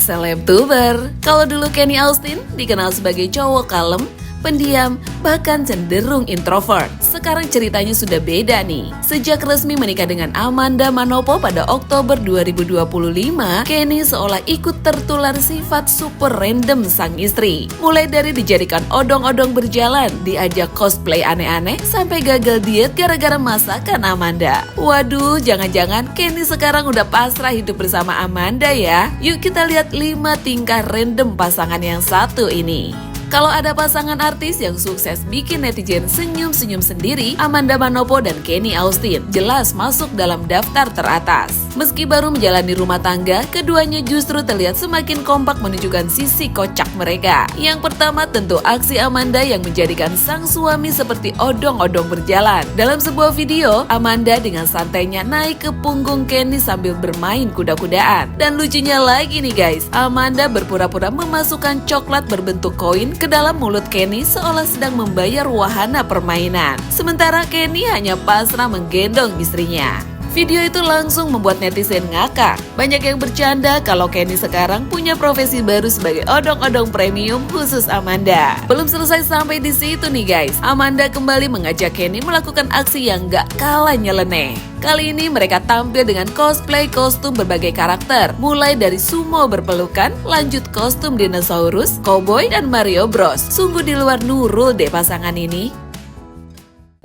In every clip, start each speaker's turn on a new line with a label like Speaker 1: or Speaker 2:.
Speaker 1: Selebtuber. Kalau dulu Kenny Austin dikenal sebagai cowok kalem, pendiam, bahkan cenderung introvert. Sekarang ceritanya sudah beda nih. Sejak resmi menikah dengan Amanda Manopo pada Oktober 2025, Kenny seolah ikut tertular sifat super random sang istri. Mulai dari dijadikan odong-odong berjalan, diajak cosplay aneh-aneh, sampai gagal diet gara-gara masakan Amanda. Waduh, jangan-jangan Kenny sekarang udah pasrah hidup bersama Amanda ya? Yuk kita lihat 5 tingkah random pasangan yang satu ini. Kalau ada pasangan artis yang sukses bikin netizen senyum-senyum sendiri, Amanda Manopo dan Kenny Austin jelas masuk dalam daftar teratas. Meski baru menjalani rumah tangga, keduanya justru terlihat semakin kompak menunjukkan sisi kocak mereka. Yang pertama tentu aksi Amanda yang menjadikan sang suami seperti odong-odong berjalan. Dalam sebuah video, Amanda dengan santainya naik ke punggung Kenny sambil bermain kuda-kudaan. Dan lucunya lagi nih guys, Amanda berpura-pura memasukkan coklat berbentuk koin ke dalam mulut Kenny seolah sedang membayar wahana permainan. Sementara Kenny hanya pasrah menggendong istrinya. Video itu langsung membuat netizen ngakak. Banyak yang bercanda kalau Kenny sekarang punya profesi baru sebagai odong-odong premium khusus Amanda. Belum selesai sampai di situ nih guys. Amanda kembali mengajak Kenny melakukan aksi yang gak kalah nyeleneh. Kali ini mereka tampil dengan cosplay kostum berbagai karakter. Mulai dari sumo berpelukan, lanjut kostum dinosaurus, cowboy, dan Mario Bros. Sungguh di luar nurul deh pasangan ini.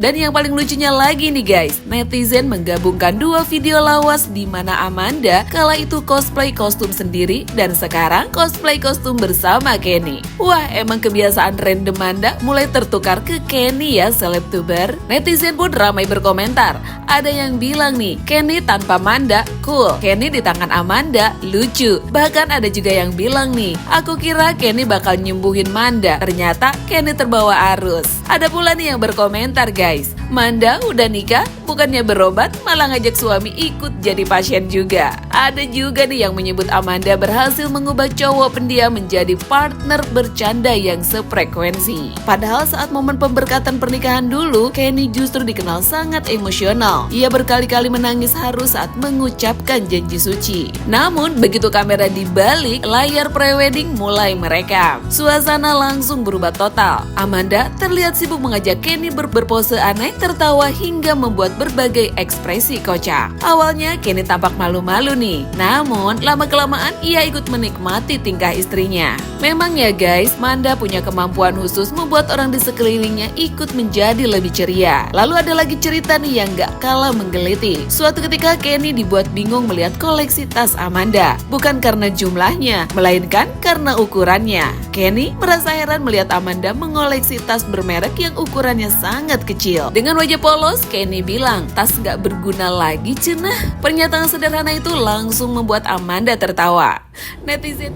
Speaker 1: Dan yang paling lucunya lagi nih guys, netizen menggabungkan 2 video lawas di mana Amanda kala itu cosplay kostum sendiri dan sekarang cosplay kostum bersama Kenny. Wah, emang kebiasaan random Amanda mulai tertukar ke Kenny ya selebtuber. Netizen pun ramai berkomentar. Ada yang bilang nih, Kenny tanpa Manda cool, Kenny di tangan Amanda lucu. Bahkan ada juga yang bilang nih, aku kira Kenny bakal nyembuhin Manda, ternyata Kenny terbawa arus. Ada pula nih yang berkomentar guys, Manda udah nikah, bukannya berobat, malah ngajak suami ikut jadi pasien juga. Ada juga nih yang menyebut Amanda berhasil mengubah cowok pendiam menjadi partner bercanda yang sefrekuensi. Padahal saat momen pemberkatan pernikahan dulu, Kenny justru dikenal sangat emosional. Ia berkali-kali menangis haru saat mengucapkan janji suci. Namun, begitu kamera dibalik, layar prewedding mulai merekam. Suasana langsung berubah total. Amanda terlihat sibuk mengajak Kenny berpose aneh, tertawa hingga membuat berbagai ekspresi kocak. Awalnya Kenny tampak malu-malu nih, namun lama-kelamaan ia ikut menikmati tingkah istrinya. Memang ya guys, Manda punya kemampuan khusus membuat orang di sekelilingnya ikut menjadi lebih ceria. Lalu ada lagi cerita nih yang gak kalah menggeliti. Suatu ketika Kenny dibuat bingung melihat koleksi tas Amanda. Bukan karena jumlahnya, melainkan karena ukurannya. Kenny merasa heran melihat Amanda mengoleksi tas bermerek yang ukurannya sangat kecil. Dengan wajah polos, Kenny bilang, tas gak berguna lagi cenah. Pernyataan sederhana itu langsung membuat Amanda tertawa. Netizen,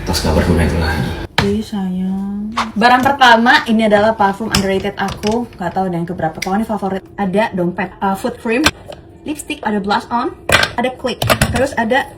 Speaker 2: tas gak berguna itu lagi.
Speaker 3: Sayang. Barang pertama ini adalah parfum underrated aku, gak tahu dan keberapa, pokoknya favorit. Ada dompet, foot cream, lipstick, ada blush on, ada click, terus ada,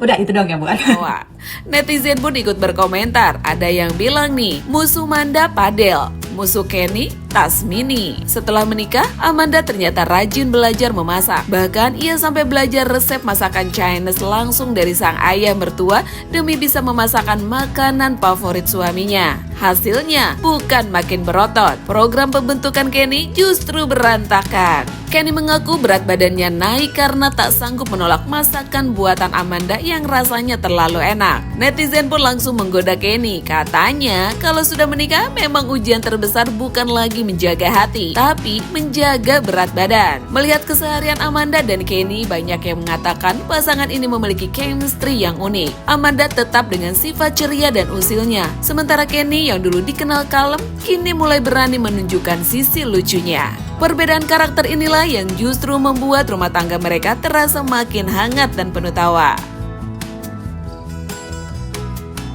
Speaker 3: udah itu dong ya bukan?
Speaker 1: Wah, netizen pun ikut berkomentar. Ada yang bilang nih, musuh Manda padel, musuh Kenny tas mini. Setelah menikah, Amanda ternyata rajin belajar memasak. Bahkan ia sampai belajar resep masakan Chinese langsung dari sang ayah mertua demi bisa memasakkan makanan favorit suaminya. Hasilnya bukan makin berotot, program pembentukan Kenny justru berantakan. Kenny mengaku berat badannya naik karena tak sanggup menolak masakan buatan Amanda yang rasanya terlalu enak. Netizen pun langsung menggoda Kenny. Katanya kalau sudah menikah memang ujian terbesar bukan lagi menjaga hati, tapi menjaga berat badan. Melihat keseharian Amanda dan Kenny, banyak yang mengatakan pasangan ini memiliki chemistry yang unik. Amanda tetap dengan sifat ceria dan usilnya, sementara Kenny yang dulu dikenal kalem, kini mulai berani menunjukkan sisi lucunya. Perbedaan karakter inilah yang justru membuat rumah tangga mereka terasa makin hangat dan penuh tawa.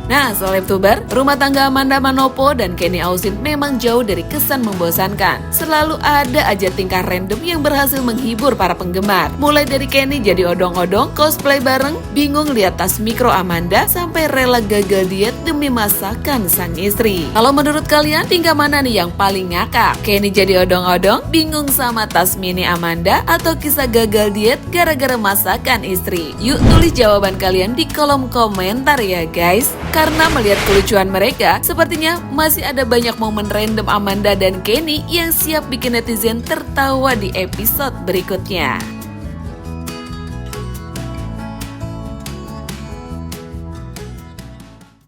Speaker 1: Nah, soal YouTuber, rumah tangga Amanda Manopo dan Kenny Austin memang jauh dari kesan membosankan. Selalu ada aja tingkah random yang berhasil menghibur para penggemar. Mulai dari Kenny jadi odong-odong, cosplay bareng, bingung lihat tas mikro Amanda, sampai rela gagal diet demi masakan sang istri. Kalau menurut kalian, tingkah mana nih yang paling ngakak? Kenny jadi odong-odong, bingung sama tas mini Amanda, atau kisah gagal diet gara-gara masakan istri? Yuk tulis jawaban kalian di kolom komentar ya guys. Karena melihat kelucuan mereka, sepertinya masih ada banyak momen random Amanda dan Kenny yang siap bikin netizen tertawa di episode berikutnya.